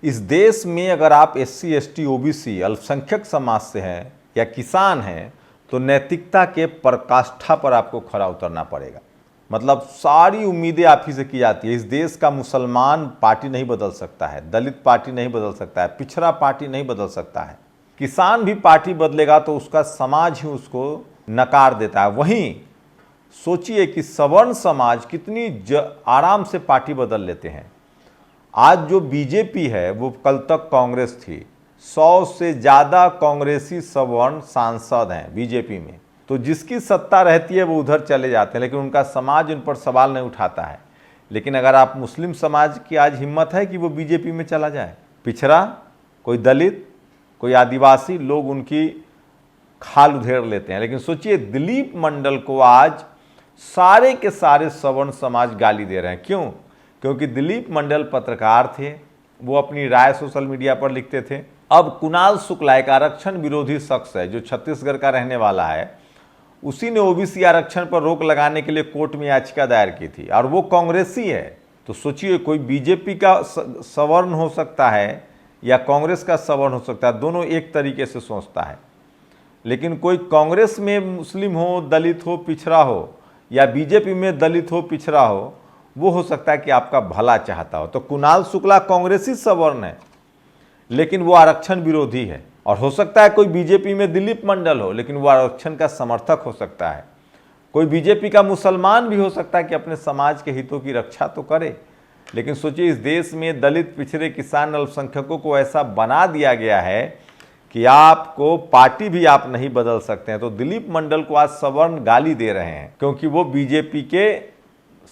इस देश में अगर आप SC ST OBC अल्पसंख्यक समाज से हैं या किसान हैं तो नैतिकता के पराकाष्ठा पर आपको खरा उतरना पड़ेगा। मतलब सारी उम्मीदें आप ही से की जाती है। इस देश का मुसलमान पार्टी नहीं बदल सकता है, दलित पार्टी नहीं बदल सकता है, पिछड़ा पार्टी नहीं बदल सकता है। किसान भी पार्टी बदलेगा तो उसका समाज ही उसको नकार देता है। वहीं सोचिए कि सवर्ण समाज कितनी आराम से पार्टी बदल लेते हैं। आज जो बीजेपी है वो कल तक कांग्रेस थी। 100 से ज़्यादा कांग्रेसी सवर्ण सांसद हैं बीजेपी में, तो जिसकी सत्ता रहती है वो उधर चले जाते हैं, लेकिन उनका समाज उन पर सवाल नहीं उठाता है। लेकिन अगर आप मुस्लिम समाज की आज हिम्मत है कि वो बीजेपी में चला जाए, पिछड़ा, कोई दलित, कोई आदिवासी, लोग उनकी खाल उधेड़ लेते हैं। लेकिन सोचिए दिलीप मंडल को आज सारे के सारे सवर्ण समाज गाली दे रहे हैं। क्यों? क्योंकि दिलीप मंडल पत्रकार थे, वो अपनी राय सोशल मीडिया पर लिखते थे। अब कुणाल शुक्ला एक आरक्षण विरोधी शख्स है जो छत्तीसगढ़ का रहने वाला है, उसी ने OBC आरक्षण पर रोक लगाने के लिए कोर्ट में याचिका दायर की थी और वो कांग्रेसी है। तो सोचिए कोई बीजेपी का सवर्ण हो सकता है या कांग्रेस का सवर्ण हो सकता है, दोनों एक तरीके से सोचता है। लेकिन कोई कांग्रेस में मुस्लिम हो, दलित हो, पिछड़ा हो, या बीजेपी में दलित हो, पिछड़ा हो, वो हो सकता है कि आपका भला चाहता हो। तो कुणाल शुक्ला कांग्रेसी सवर्ण है लेकिन वो आरक्षण विरोधी है। और हो सकता है कोई बीजेपी में दिलीप मंडल हो लेकिन वो आरक्षण का समर्थक हो सकता है। कोई बीजेपी का मुसलमान भी हो सकता है कि अपने समाज के हितों की रक्षा तो करे। लेकिन सोचिए इस देश में दलित, पिछड़े, किसान, अल्पसंख्यकों को ऐसा बना दिया गया है कि आपको पार्टी भी आप नहीं बदल सकते हैं। तो दिलीप मंडल को आज सवर्ण गाली दे रहे हैं क्योंकि वो बीजेपी के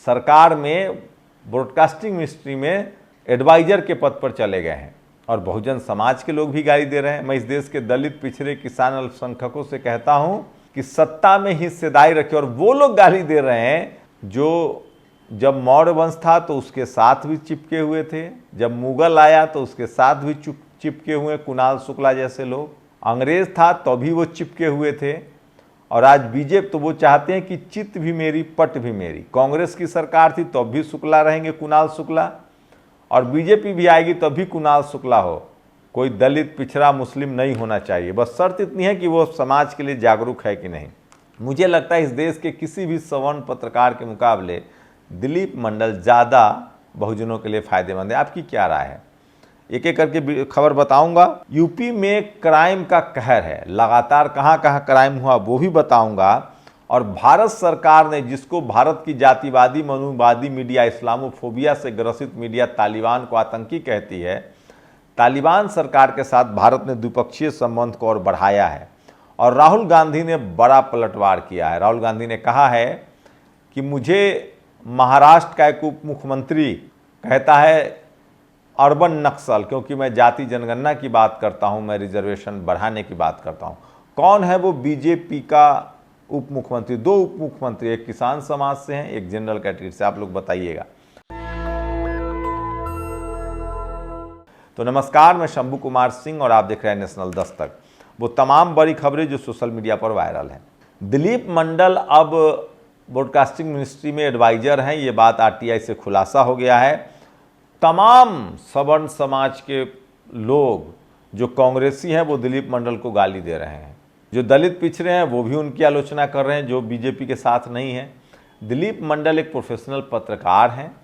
सरकार में ब्रॉडकास्टिंग मिनिस्ट्री में एडवाइजर के पद पर चले गए हैं। और बहुजन समाज के लोग भी गाली दे रहे हैं। मैं इस देश के दलित, पिछड़े, किसान, अल्पसंख्यकों से कहता हूं कि सत्ता में हिस्सेदारी रखें। और वो लोग गाली दे रहे हैं जो जब मौर्य वंश था तो उसके साथ भी चिपके हुए थे, जब मुगल आया तो उसके साथ भी चिपके हुए, कुणाल शुक्ला जैसे लोग। अंग्रेज था तो भी वो चिपके हुए थे। और आज बीजेपी तो वो चाहते हैं कि चित भी मेरी, पट भी मेरी। कांग्रेस की सरकार थी तो भी शुक्ला रहेंगे, कुणाल शुक्ला, और बीजेपी भी आएगी तो भी कुणाल शुक्ला हो। कोई दलित, पिछड़ा, मुस्लिम नहीं होना चाहिए। बस शर्त इतनी है कि वो समाज के लिए जागरूक है कि नहीं। मुझे लगता है इस देश के किसी भी सवर्ण पत्रकार के मुकाबले दिलीप मंडल ज़्यादा बहुजनों के लिए फायदेमंद है। आपकी क्या राय है? एक एक करके खबर बताऊंगा। यूपी में क्राइम का कहर है, लगातार कहां कहां क्राइम हुआ वो भी बताऊंगा। और भारत सरकार ने, जिसको भारत की जातिवादी, मनुवादी मीडिया, इस्लामोफोबिया से ग्रसित मीडिया तालिबान को आतंकी कहती है, तालिबान सरकार के साथ भारत ने द्विपक्षीय संबंध को और बढ़ाया है। और राहुल गांधी ने बड़ा पलटवार किया है। राहुल गांधी ने कहा है कि मुझे महाराष्ट्र का एक उप मुख्यमंत्री कहता है अर्बन नक्सल, क्योंकि मैं जाति जनगणना की बात करता हूं, मैं रिजर्वेशन बढ़ाने की बात करता हूं। कौन है वो बीजेपी का उप मुख्यमंत्री? 2 उप मुख्यमंत्री, एक किसान समाज से हैं, एक जनरल कैटेगरी से। आप लोग बताइएगा। तो नमस्कार, मैं शंभू कुमार सिंह और आप देख रहे हैं नेशनल दस्तक, वो तमाम बड़ी खबरें जो सोशल मीडिया पर वायरल हैं। दिलीप मंडल अब ब्रॉडकास्टिंग मिनिस्ट्री में एडवाइजर हैं, ये बात RTI से खुलासा हो गया है। तमाम सवर्ण समाज के लोग जो कांग्रेसी हैं वो दिलीप मंडल को गाली दे रहे हैं। जो दलित पिछड़े हैं वो भी उनकी आलोचना कर रहे हैं, जो बीजेपी के साथ नहीं है। दिलीप मंडल एक प्रोफेशनल पत्रकार हैं।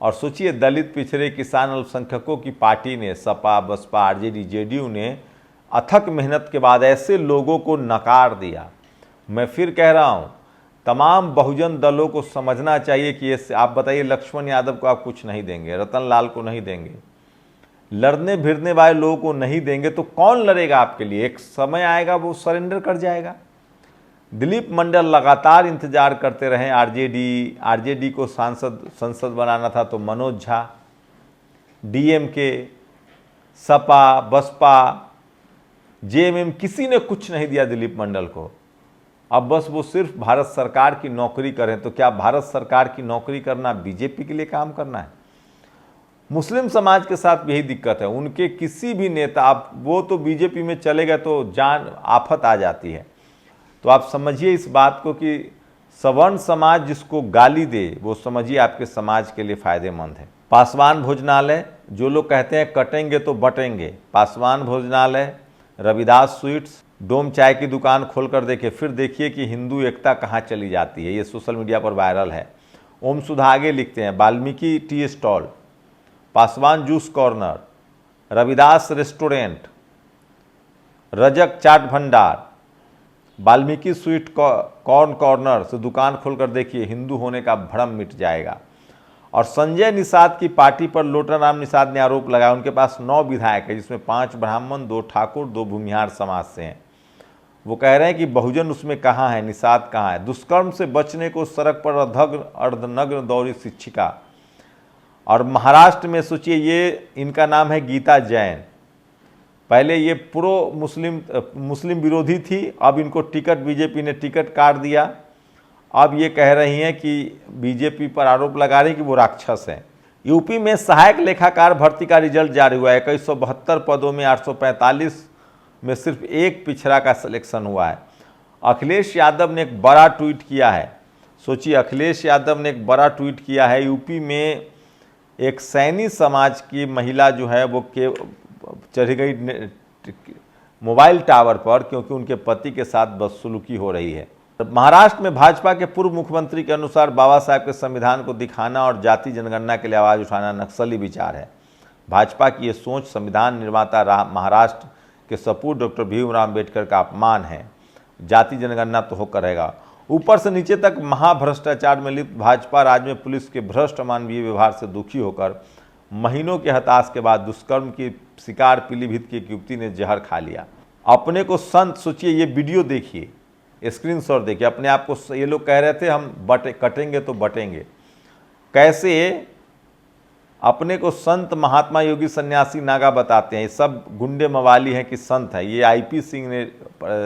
और सोचिए दलित, पिछड़े, किसान, अल्पसंख्यकों की पार्टी ने, सपा, बसपा, RJD, JDU ने अथक मेहनत के बाद ऐसे लोगों को नकार दिया। मैं फिर कह रहा हूँ, तमाम बहुजन दलों को समझना चाहिए कि ये, आप बताइए, लक्ष्मण यादव को आप कुछ नहीं देंगे, रतन लाल को नहीं देंगे, लड़ने भिड़ने वाले लोगों को नहीं देंगे तो कौन लड़ेगा आपके लिए? एक समय आएगा वो सरेंडर कर जाएगा। दिलीप मंडल लगातार इंतजार करते रहे। RJD को संसद बनाना था तो मनोज झा, DMK, सपा, बसपा, JMM, किसी ने कुछ नहीं दिया दिलीप मंडल को। अब बस वो सिर्फ भारत सरकार की नौकरी करें। तो क्या भारत सरकार की नौकरी करना बीजेपी के लिए काम करना है? मुस्लिम समाज के साथ यही दिक्कत है। उनके किसी भी नेता, आप वो तो बीजेपी में चले गए तो जान आफत आ जाती है। तो आप समझिए इस बात को कि सवर्ण समाज जिसको गाली दे वो समझिए आपके समाज के लिए फायदेमंद है। पासवान भोजनालय जो लोग कहते हैं कटेंगे तो बटेंगे, पासवान भोजनालय, रविदास स्वीट्स, डोम चाय की दुकान खोलकर देखिए, फिर देखिए कि हिंदू एकता कहाँ चली जाती है। ये सोशल मीडिया पर वायरल है। ओम सुधा आगे लिखते हैं, Valmiki tea stall, Paswan juice corner, Ravidas restaurant, Rajak chaat Bhandar, Valmiki sweet corn corner से दुकान खोलकर देखिए, हिंदू होने का भ्रम मिट जाएगा। और संजय निषाद की पार्टी पर लोटाराम निषाद ने आरोप लगाया, उनके पास 9 विधायक है, जिसमें 5 ब्राह्मण, 2 ठाकुर, 2 भूमिहार समाज से हैं। वो कह रहे हैं कि बहुजन उसमें कहाँ है, निषाद कहाँ है। दुष्कर्म से बचने को सड़क पर अर्धनग्न दौड़ी शिक्षिका। और महाराष्ट्र में सोचिए, ये इनका नाम है गीता जैन, पहले ये प्रो मुस्लिम विरोधी थी, अब इनको टिकट बीजेपी ने टिकट काट दिया। अब ये कह रही हैं कि बीजेपी पर आरोप लगा रही कि वो राक्षस हैं। यूपी में सहायक लेखाकार भर्ती का रिजल्ट जारी हुआ है। 2172 पदों में 845 में सिर्फ एक पिछड़ा का सिलेक्शन हुआ है। अखिलेश यादव ने एक बड़ा ट्वीट किया है। सोचिए, अखिलेश यादव ने एक बड़ा ट्वीट किया है। यूपी में एक सैनी समाज की महिला जो है वो चढ़ गई मोबाइल टावर पर, क्योंकि उनके पति के साथ बदसलूकी हो रही है। महाराष्ट्र में भाजपा के पूर्व मुख्यमंत्री के अनुसार बाबा साहब के संविधान को दिखाना और जाति जनगणना के लिए आवाज़ उठाना नक्सली विचार है। भाजपा की ये सोच संविधान निर्माता महाराष्ट्र के सपूत डॉक्टर भीमराव अम्बेडकर का अपमान है। जाति जनगणना तो होकर रहेगा। ऊपर से नीचे तक महाभ्रष्टाचार में लिप्त भाजपा राज्य में पुलिस के भ्रष्ट मानवीय व्यवहार से दुखी होकर महीनों के हताश के बाद दुष्कर्म की शिकार पीलीभीत की एक युवती ने जहर खा लिया। अपने को संत, सोचिए, ये वीडियो देखिए, स्क्रीनशॉट देखिए अपने आप को। ये लोग कह रहे थे हम कटेंगे तो बटेंगे, कैसे अपने को संत महात्मा योगी सन्यासी नागा बताते हैं। ये सब गुंडे मवाली हैं कि संत है। ये आईपी सिंह ने,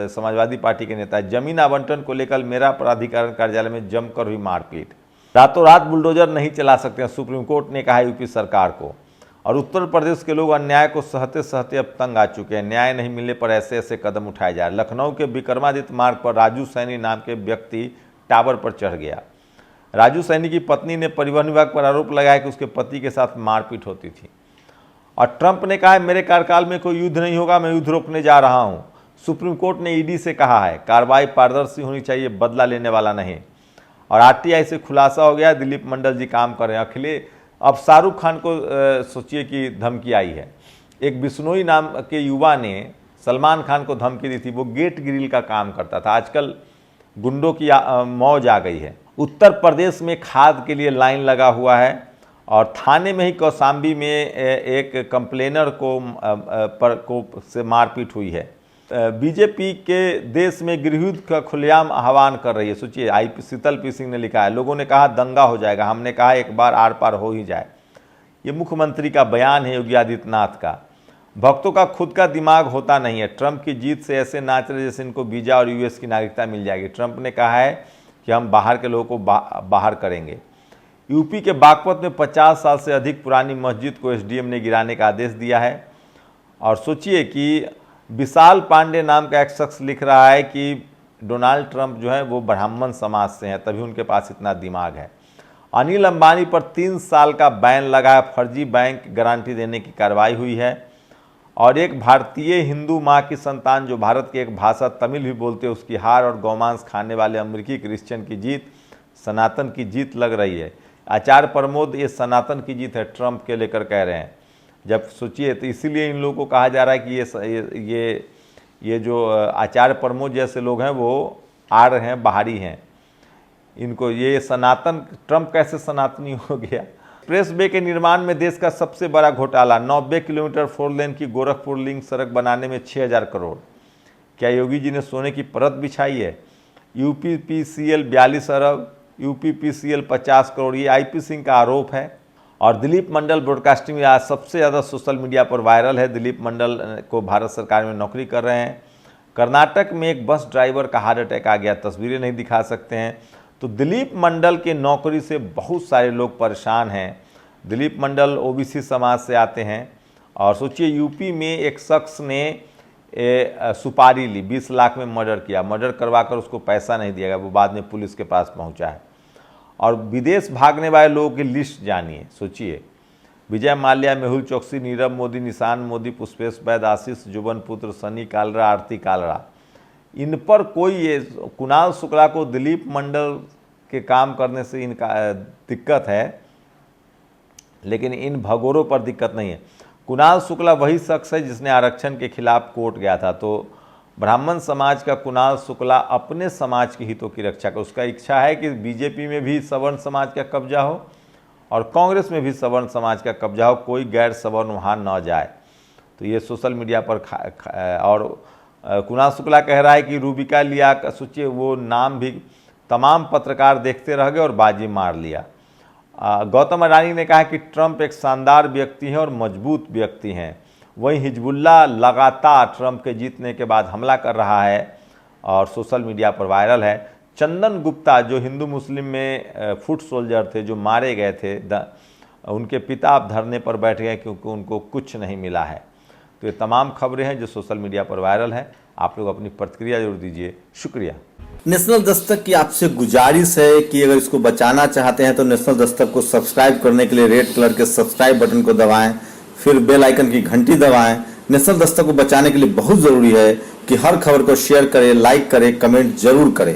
समाजवादी पार्टी के नेता, जमीन आवंटन को लेकर मेरा प्राधिकरण कार्यालय में जमकर हुई मारपीट। रातों रात बुलडोजर नहीं चला सकते हैं, सुप्रीम कोर्ट ने कहा यूपी सरकार को। और उत्तर प्रदेश के लोग अन्याय को सहते सहते अब तंग आ चुके हैं। न्याय नहीं मिलने पर ऐसे ऐसे कदम उठाए जा रहे। लखनऊ के विक्रमादित्य मार्ग पर राजू सैनी नाम के व्यक्ति टावर पर चढ़ गया। राजू सैनी की पत्नी ने परिवहन विभाग पर आरोप लगाया कि उसके पति के साथ मारपीट होती थी। और ट्रंप ने कहा है मेरे कार्यकाल में कोई युद्ध नहीं होगा, मैं युद्ध रोकने जा रहा हूं। सुप्रीम कोर्ट ने ईडी से कहा है कार्रवाई पारदर्शी होनी चाहिए, बदला लेने वाला नहीं। और आरटीआई से खुलासा हो गया, दिलीप मंडल जी काम कर रहे हैं। अखिलेश, अब शाहरुख खान को सोचिए कि धमकी आई है। एक बिश्नोई नाम के युवा ने सलमान खान को धमकी दी थी। वो गेट ग्रिल का काम करता था। आजकल गुंडों की मौज आ गई है। उत्तर प्रदेश में खाद के लिए लाइन लगा हुआ है। और थाने में ही कौशाम्बी में एक कंप्लेनर को से मारपीट हुई है। बीजेपी के देश में गृहयुद्ध का खुलेआम आह्वान कर रही है। सोचिए, शीतल पी सिंह ने लिखा है, लोगों ने कहा दंगा हो जाएगा, हमने कहा एक बार आर पार हो ही जाए। ये मुख्यमंत्री का बयान है योगी आदित्यनाथ का। भक्तों का खुद का दिमाग होता नहीं है। ट्रंप की जीत से ऐसे नाच रहे जैसे इनको वीजा और यूएस की नागरिकता मिल जाएगी। ट्रंप ने कहा है कि हम बाहर के लोगों को बाहर करेंगे। यूपी के बागपत में 50 साल से अधिक पुरानी मस्जिद को एसडीएम ने गिराने का आदेश दिया है। और सोचिए कि विशाल पांडे नाम का एक शख्स लिख रहा है कि डोनाल्ड ट्रंप जो है वो ब्राह्मण समाज से हैं, तभी उनके पास इतना दिमाग है। अनिल अंबानी पर 3 साल का बैन लगा है। फर्जी बैंक गारंटी देने की कार्रवाई हुई है। और एक भारतीय हिंदू मां की संतान जो भारत की एक भाषा तमिल भी बोलते हैं, उसकी हार और गौमांस खाने वाले अमेरिकी क्रिश्चियन की जीत सनातन की जीत लग रही है। आचार्य प्रमोद, ये सनातन की जीत है, ट्रंप के लेकर कह रहे हैं। जब सोचिए, तो इसीलिए इन लोगों को कहा जा रहा है कि ये जो आचार्य प्रमोद जैसे लोग हैं वो आ रहे हैं, बाहरी हैं। इनको ये सनातन, ट्रंप कैसे सनातनी हो गया। एक्सप्रेस वे के निर्माण में देश का सबसे बड़ा घोटाला। 90 किलोमीटर 4 लेन की गोरखपुर लिंक सड़क बनाने में 6000 करोड़। क्या योगी जी ने सोने की परत बिछाई है। यूपीपीसीएल 42 अरब, यूपीपीसीएल 50 करोड़, ये आईपी सिंह का आरोप है। और दिलीप मंडल ब्रॉडकास्टिंग में आज सबसे ज़्यादा सोशल मीडिया पर वायरल है। दिलीप मंडल को भारत सरकार में नौकरी कर रहे हैं। कर्नाटक में एक बस ड्राइवर का हार्ट अटैक आ गया, तस्वीरें नहीं दिखा सकते हैं। तो दिलीप मंडल के नौकरी से बहुत सारे लोग परेशान हैं। दिलीप मंडल ओबीसी समाज से आते हैं। और सोचिए, यूपी में एक शख्स ने सुपारी ली, 20 लाख में मर्डर किया। मर्डर करवा कर उसको पैसा नहीं दिया गया, वो बाद में पुलिस के पास पहुंचा है। और विदेश भागने वाले लोगों की लिस्ट जानिए। सोचिए, विजय माल्या, मेहुल चोकसी, नीरव मोदी, निशान मोदी, पुष्पेश वैद, आशीष जुबन पुत्र, सनी कालरा, आरती कालरा, इन पर कोई ये कुणाल शुक्ला को दिलीप मंडल के काम करने से इनका दिक्कत है, लेकिन इन भगोरों पर दिक्कत नहीं है। कुणाल शुक्ला वही शख्स है जिसने आरक्षण के खिलाफ कोर्ट गया था, तो ब्राह्मण समाज का कुणाल शुक्ला अपने समाज के हितों की रक्षा कर, उसका इच्छा है कि बीजेपी में भी सवर्ण समाज का कब्जा हो और कांग्रेस में भी सवर्ण समाज का कब्जा हो, कोई गैर सवर्ण वहाँ न जाए। तो ये सोशल मीडिया पर और कुणाल शुक्ला कह रहा है कि रूबिका लिया का सोचिए वो नाम भी तमाम पत्रकार देखते रह गए और बाजी मार लिया। गौतम अडानी ने कहा कि ट्रंप एक शानदार व्यक्ति हैं और मजबूत व्यक्ति हैं, वहीं हिजबुल्लाह लगातार ट्रंप के जीतने के बाद हमला कर रहा है और सोशल मीडिया पर वायरल है। चंदन गुप्ता जो हिंदू मुस्लिम में फुट सोल्जर थे जो मारे गए थे, उनके पिता अब धरने पर बैठ गए क्योंकि उनको कुछ नहीं मिला है। तो ये तमाम खबरें हैं जो सोशल मीडिया पर वायरल हैं। आप लोग अपनी प्रतिक्रिया जरूर दीजिए। शुक्रिया। नेशनल दस्तक की आपसे गुजारिश है कि अगर इसको बचाना चाहते हैं तो नेशनल दस्तक को सब्सक्राइब करने के लिए रेड कलर के सब्सक्राइब बटन को दबाएं, फिर बेल आइकन की घंटी दबाएं। नेशनल दस्तक को बचाने के लिए बहुत जरूरी है कि हर खबर को शेयर करें, लाइक करें, कमेंट जरूर करें।